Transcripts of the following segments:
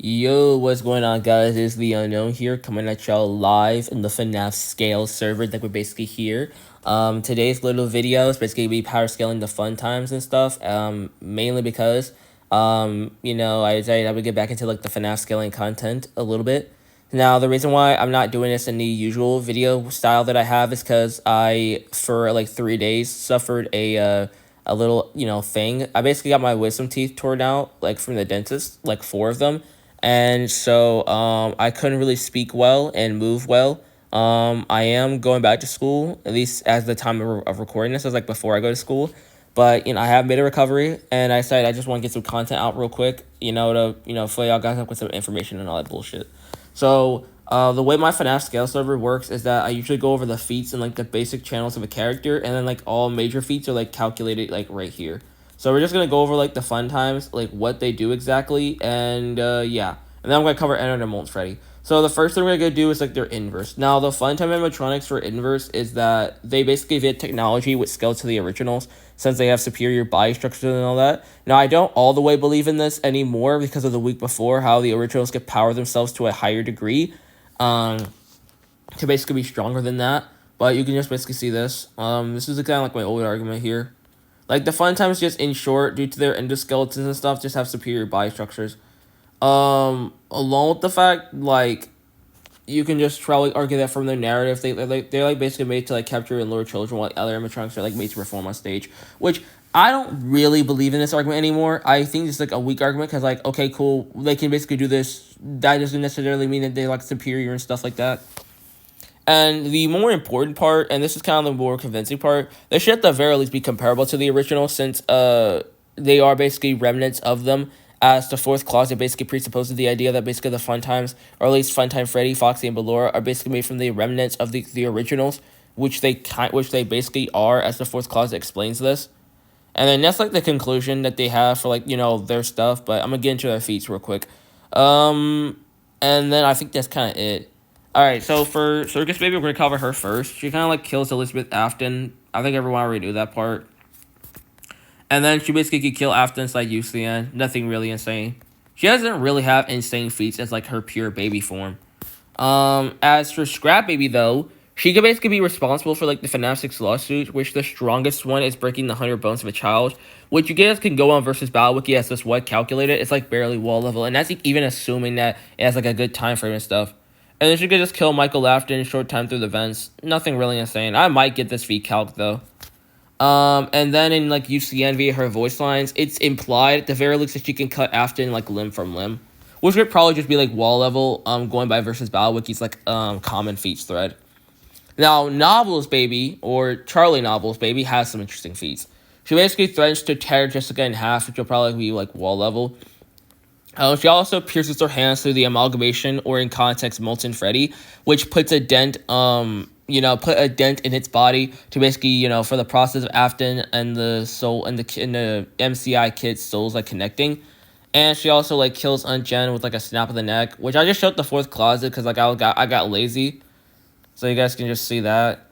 Yo, what's going on, guys? It's the Unknown here, coming at y'all live in the FNAF scale server that we're basically here. Today's little video is basically be power scaling the Funtimes and stuff. Mainly because, I decided I would get back into like the FNAF scaling content a little bit. Now, the reason why I'm not doing this in the usual video style that I have is because I, for like 3 days, suffered a little, thing. I basically got my wisdom teeth torn out, like from the dentist, like 4 of them. And so I couldn't really speak well and move well. I am going back to school, at least as the time of recording this, is like before I go to school. But I have made a recovery, and I decided I just want to get some content out real quick, to fill y'all guys up with some information and all that bullshit. So the way my FNAF scale server works is that I usually go over the feats and like the basic channels of a character, and then like all major feats are like calculated like right here. So we're just gonna go over like the Funtimes, like what they do exactly, and yeah. And then I'm gonna cover Ennard and Molten Freddy. So the first thing we're gonna do is like their inverse. Now the Funtime animatronics for inverse is that they basically get technology with scale to the originals, since they have superior body structure and all that. Now I don't all the way believe in this anymore because of the week before, how the originals could power themselves to a higher degree, to basically be stronger than that. But you can just basically see this. This is kind of like my old argument here. Like, the Funtimes, just in short, due to their endoskeletons and stuff, just have superior body structures. Along with the fact, like, you can just probably argue that from their narrative, they're basically made to, like, capture and lure children, while other animatronics are, like, made to perform on stage. Which, I don't really believe in this argument anymore. I think it's, like, a weak argument, because, like, okay, cool, they can basically do this. That doesn't necessarily mean that they're, like, superior and stuff like that. And the more important part, and this is kind of the more convincing part, they should at the very least be comparable to the original, since they are basically remnants of them. As the fourth clause, it basically presupposes the idea that basically the Funtimes, or at least Funtime Freddy, Foxy, and Ballora, are basically made from the remnants of the originals, which they basically are, as the fourth clause explains this. And then that's like the conclusion that they have for like their stuff. But I'm gonna get into their feats real quick. And then I think that's kind of it. Alright, so for Circus Baby, we're going to cover her first. She kind of, like, kills Elizabeth Afton. I think everyone already knew that part. And then she basically can kill Afton's, like, UCN. Nothing really insane. She doesn't really have insane feats as, like, her pure baby form. As for Scrap Baby, though, she could basically be responsible for, like, the FNAF 6 lawsuit, which the strongest one is breaking the 100 bones of a child, which you guys can go on versus BattleWiki as this what calculated. It's, like, barely wall level, and that's even assuming that it has, like, a good time frame and stuff. And then she could just kill Michael Afton in short time through the vents. Nothing really insane. I might get this feat calc, though. And then in, like, UCN via her voice lines, it's implied, at the very least, that she can cut Afton, like, limb from limb. Which would probably just be, like, wall level, going by versus BattleWiki's, like, common feats thread. Now, Novels Baby, or Charlie Novels Baby, has some interesting feats. She basically threatens to tear Jessica in half, which will probably be, like, wall level. She also pierces her hands through the amalgamation, or in context, Molten Freddy, which puts a dent, put a dent in its body to basically, for the process of Afton and the soul and the MCI kid's souls, like, connecting. And she also, like, kills Aunt Jen with, like, a snap of the neck, which I just showed the fourth closet because, like, I got lazy. So you guys can just see that.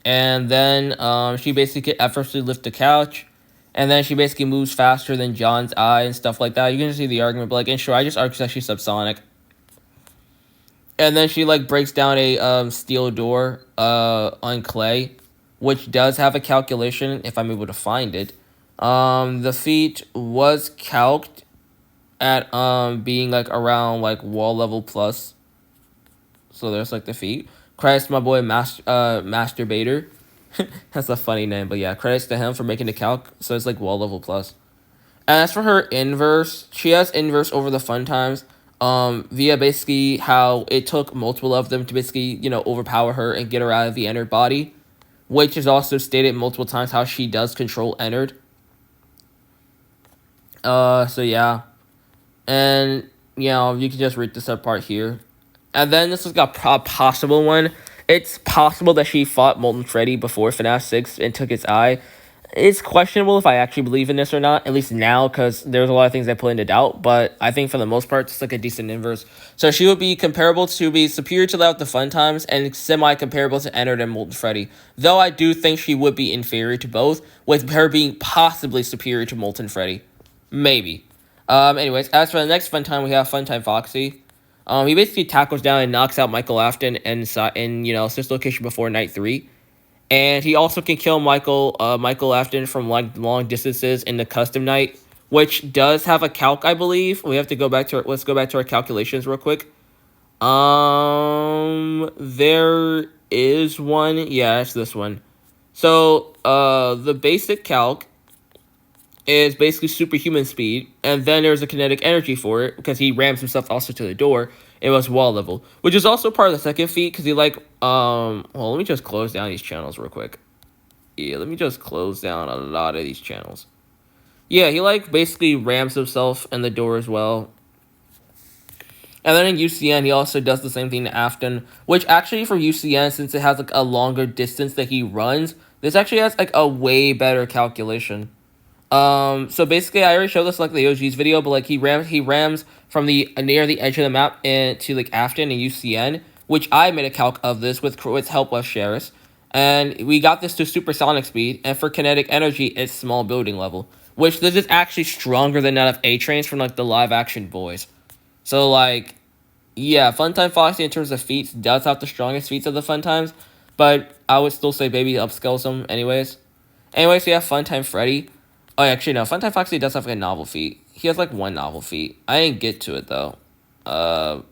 And then she basically can effortlessly lift the couch. And then she basically moves faster than John's eye and stuff like that. You can just see the argument. But, like, in short, I just argue that she's subsonic. And then she, like, breaks down a steel door on clay, which does have a calculation, if I'm able to find it. The feat was calced at being, like, around, like, wall level plus. So there's, like, the feat. Credits to my boy Masturbator. That's a funny name, but yeah, credits to him for making the calc, so it's like wall level plus. And as for her inverse, she has inverse over the Funtimes, via basically how it took multiple of them to basically, overpower her and get her out of the Ennard body, which is also stated multiple times how she does control Ennard. So yeah. And, you can just read this apart here. And then this is a possible one. It's possible that she fought Molten Freddy before FNAF 6 and took its eye. It's questionable if I actually believe in this or not, at least now, because there's a lot of things I put into doubt, but I think for the most part, it's like a decent inverse. So she would be comparable to be superior to that of the Funtimes, and semi-comparable to Ennard and Molten Freddy. Though I do think she would be inferior to both, with her being possibly superior to Molten Freddy. Maybe. Anyways, as for the next Funtime, we have Funtime Foxy. He basically tackles down and knocks out Michael Afton in this location before night 3. And he also can kill Michael Afton from like long distances in the custom night, which does have a calc, I believe. We have to go back to let's go back to our calculations real quick. There is one. Yeah, it's this one. So, the basic calc is basically superhuman speed, and then there's a kinetic energy for it because he rams himself also to the door. It was wall level, which is also part of the second feat because he well, let me just close down these channels real quick. Yeah, let me just close down a lot of these channels. Yeah, he basically rams himself in the door as well. And then in UCN, he also does the same thing to Afton, which actually for UCN, since it has a longer distance that he runs, this actually has a way better calculation. So basically, I already showed this the OG's video, but he rams from the near the edge of the map to Afton and UCN, which I made a calc of this with help of Sheris, and we got this to supersonic speed. And for kinetic energy, it's small building level, which this is actually stronger than that of A-Trains from the live action boys. So yeah, Funtime Foxy in terms of feats does have the strongest feats of the Funtimes, but I would still say Baby upscales them anyways. Anyways, we have Funtime Freddy. Oh, actually, no. Funtime Foxy does have a novel feat. He has, one novel feat. I didn't get to it, though. But,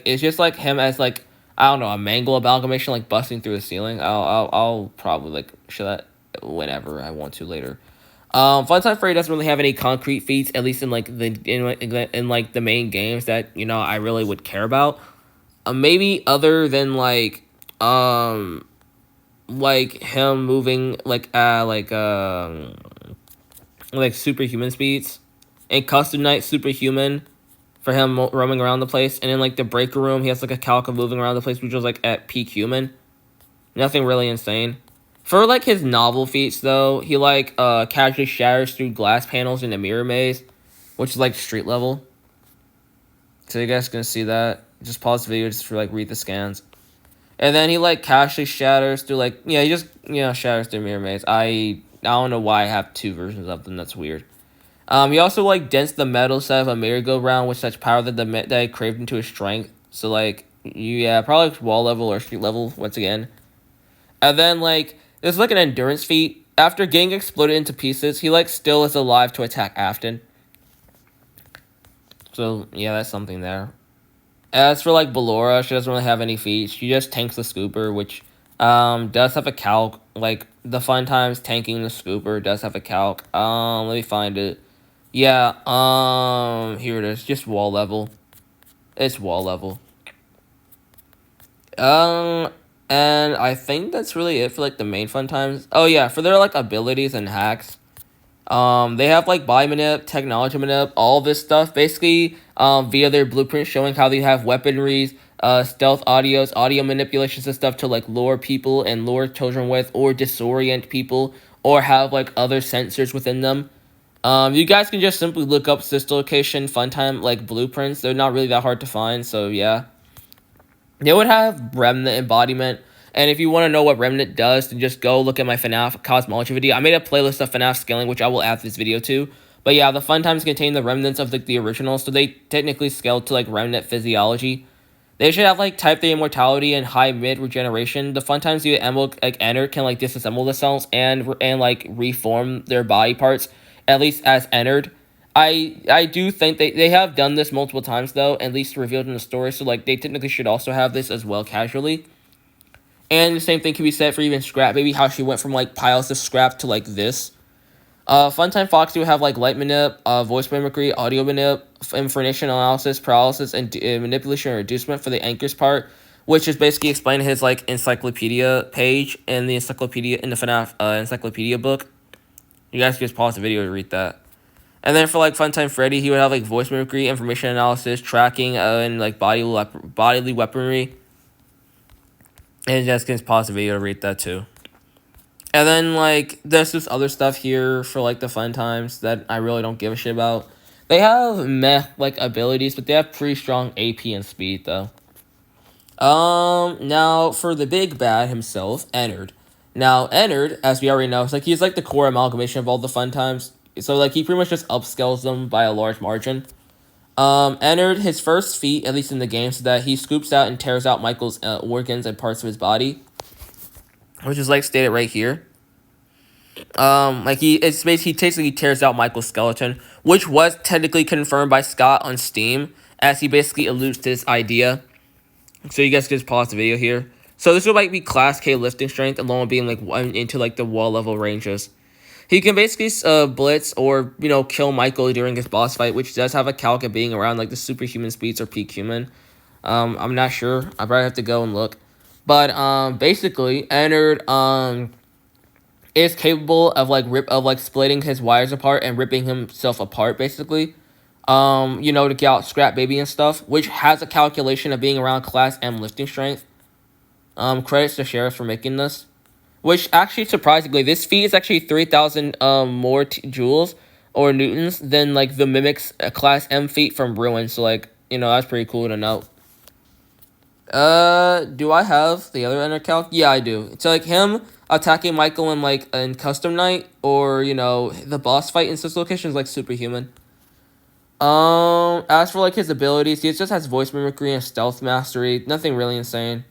it's just, him as, I don't know, a mangle amalgamation, busting through the ceiling. I'll probably, show that whenever I want to later. Funtime Freddy doesn't really have any concrete feats, at least in, the main games that, I really would care about. Maybe other than, him moving, superhuman speeds, and custom night superhuman for him roaming around the place, and in the breaker room he has a calc of moving around the place, which was at peak human. Nothing really insane. For his novel feats though, he casually shatters through glass panels in a mirror maze, which is street level. So you guys can see that. Just pause the video just for read the scans. And then he casually shatters through he just shatters through mirror maze. I don't know why I have two versions of them. That's weird. He also dents the metal side of a merry-go-round with such power that I craved into his strength. So yeah, probably wall level or street level once again. And then there's an endurance feat. After getting exploded into pieces, he still is alive to attack Afton. So yeah, that's something there. As for Ballora, she doesn't really have any feats. She just tanks the scooper, which does have a calc. The Funtimes tanking the scooper does have a calc. Let me find it. Yeah, here it is. Just wall level. It's wall level. And I think that's really it for the main Funtimes. Oh yeah, for their abilities and hacks. They have body manip, technology manip, all this stuff basically via their blueprint showing how they have weaponries, stealth audios, audio manipulations and stuff to lure people and lure children with, or disorient people, or have other sensors within them. You guys can just simply look up sister location Funtime blueprints. They're not really that hard to find, so yeah. They would have remnant embodiment. And if you want to know what Remnant does, then just go look at my FNAF cosmology video. I made a playlist of FNAF scaling, which I will add this video to. But yeah, the Funtimes contain the remnants of the original, so they technically scale to Remnant physiology. They should have Type 3 immortality and high mid regeneration. The Funtimes via Ennard can disassemble the cells and reform their body parts, at least as Ennard. I do think they have done this multiple times though, at least revealed in the story. So they technically should also have this as well casually. And the same thing can be said for even Scrap Baby, how she went from piles of scrap to this. Funtime Foxy will have light manip, voice mimicry, audio manip, information analysis, paralysis, and manipulation and reducement for the anchors part, which is basically explained in his encyclopedia page in the FNAF encyclopedia book. You guys can just pause the video to read that. And then for Funtime Freddy, he would have voice mimicry, information analysis, tracking, and bodily weaponry. And you guys can pause the video to read that too. And then there's this other stuff here for the Funtimes that I really don't give a shit about. They have meh abilities, but they have pretty strong AP and speed though. Now for the big bad himself, Ennard. Now Ennard, as we already know, he's the core amalgamation of all the Funtimes. So like he pretty much just upscales them by a large margin. Ennard, his first feat, at least in the game, so that he scoops out and tears out Michael's organs and parts of his body, which is like stated right here. Like he basically tears out Michael's skeleton, which was technically confirmed by Scott on Steam, as he basically alludes to this idea. So you guys can just pause the video here. So this would like be class K lifting strength, along with being like into like the wall level ranges. He can basically blitz or, you know, kill Michael during his boss fight, which does have a calc of being around like the superhuman speeds or peak human. I'm not sure. I probably have to go and look. But basically, Ennard is capable of like splitting his wires apart and ripping himself apart, basically. You know, to get out Scrap Baby and stuff, which has a calculation of being around class M lifting strength. Credits to Sheriff for making this. Which actually, surprisingly, this feat is actually 3,000 more joules or newtons than like the Mimic's class M feat from Ruin. So like, you know, that's pretty cool to note. Do I have the other Ennard calc? Yeah, I do. So like him attacking Michael in Custom Night, or you know, the boss fight in such locations like superhuman. As for like his abilities, he just has voice mimicry and stealth mastery. Nothing really insane.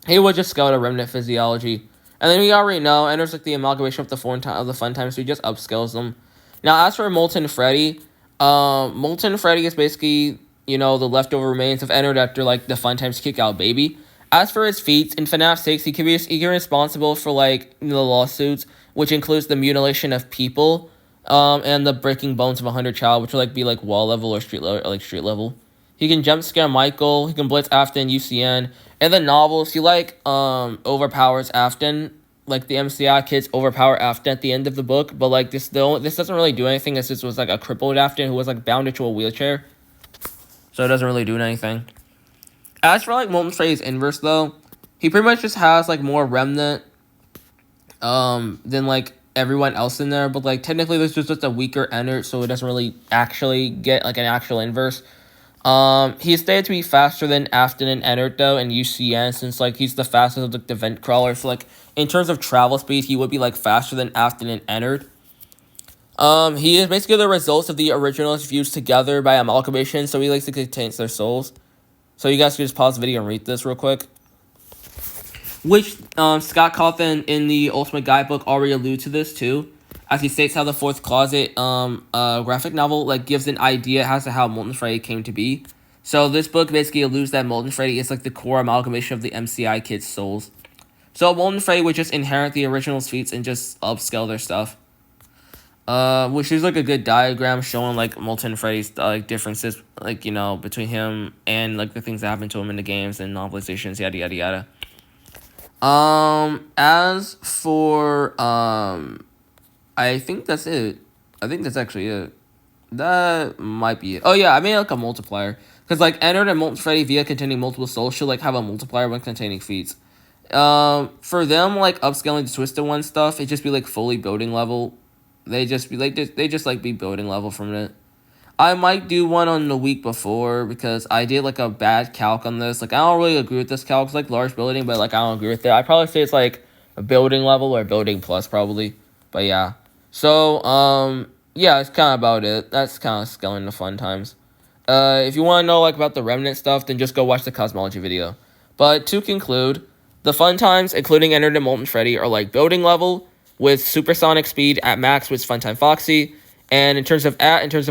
He would just scout a remnant physiology. And then we already know, Ennard's like the amalgamation of the Funtimes, so he just upscales them. Now, as for Molten Freddy, Molten Freddy is basically, you know, the leftover remains of Ennard after, like, the Funtimes kick out Baby. As for his feats, in FNAF 6, he can be responsible for, like, the lawsuits, which includes the mutilation of people, and the breaking bones of 100 child, which will, like, be, like, wall level or street level. He can jump scare Michael. He can blitz Afton, UCN. In the novels, he overpowers Afton. Like the MCI kids overpower Afton at the end of the book, but like this doesn't really do anything, as this was like a crippled Afton who was like bound into a wheelchair. So it doesn't really do anything. As for like Molten Freddy's inverse though, he pretty much just has like more remnant than like everyone else in there, but like technically this is just a weaker Ennard, so it doesn't really actually get like an actual inverse. He's stated to be faster than Afton and Ennard though, and UCN, since like he's the fastest of like, the vent crawler. So like in terms of travel speed, he would be like faster than Afton and Ennard. He is basically the results of the originals fused together by amalgamation, so he likes to contain their souls. So you guys can just pause the video and read this real quick. Which Scott Cawthon in the Ultimate Guidebook already allude to this too, as he states how the Fourth Closet graphic novel like gives an idea as to how Molten Freddy came to be. So this book basically alludes that Molten Freddy is like the core amalgamation of the MCI kids' souls. So Molten Freddy would just inherit the original feats and just upscale their stuff. Which is like a good diagram showing like Molten Freddy's like differences, like, you know, between him and like the things that happen to him in the games and novelizations, yada yada yada. As for I think that's it. I think that's actually it. That might be it. Oh yeah, I made like a multiplier, because like Ennard and Molten Freddy via containing multiple souls should like have a multiplier when containing feats. For them like upscaling the Twisted One stuff, it just be like fully building level. They just be like be building level from it. I might do one on the week before, because I did like a bad calc on this. Like I don't really agree with this calc. It's like large building, but like I don't agree with it. I probably say it's like a building level or building plus probably. But yeah. So yeah, it's kind of about it. That's kind of scaling the Funtimes. If you want to know like about the remnant stuff, then just go watch the cosmology video. But to conclude, the Funtimes, including Ennard and Molten Freddy, are like building level with supersonic speed at max with Funtime Foxy, and in terms of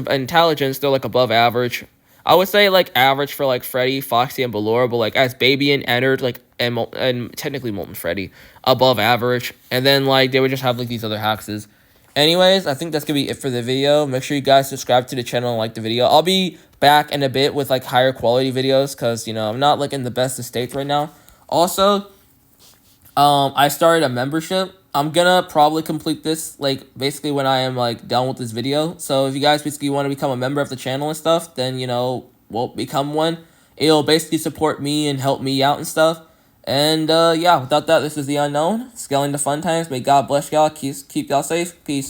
intelligence, they're like above average. I would say like average for like Freddy, Foxy, and Ballora, but like as Baby and Ennard, like and technically Molten Freddy, above average, and then like they would just have like these other hexes. Anyways, I think that's gonna be it for the video. Make sure you guys subscribe to the channel and like the video. I'll be back in a bit with like higher quality videos, because you know I'm not like in the best of states right now. Also, I started a membership. I'm gonna probably complete this like basically when I am like done with this video. So if you guys basically want to become a member of the channel and stuff, then you know, well, become one. It'll basically support me and help me out and stuff. And yeah, without that, this is the Unknown, scaling the Funtimes. May God bless y'all. Keep y'all safe. Peace.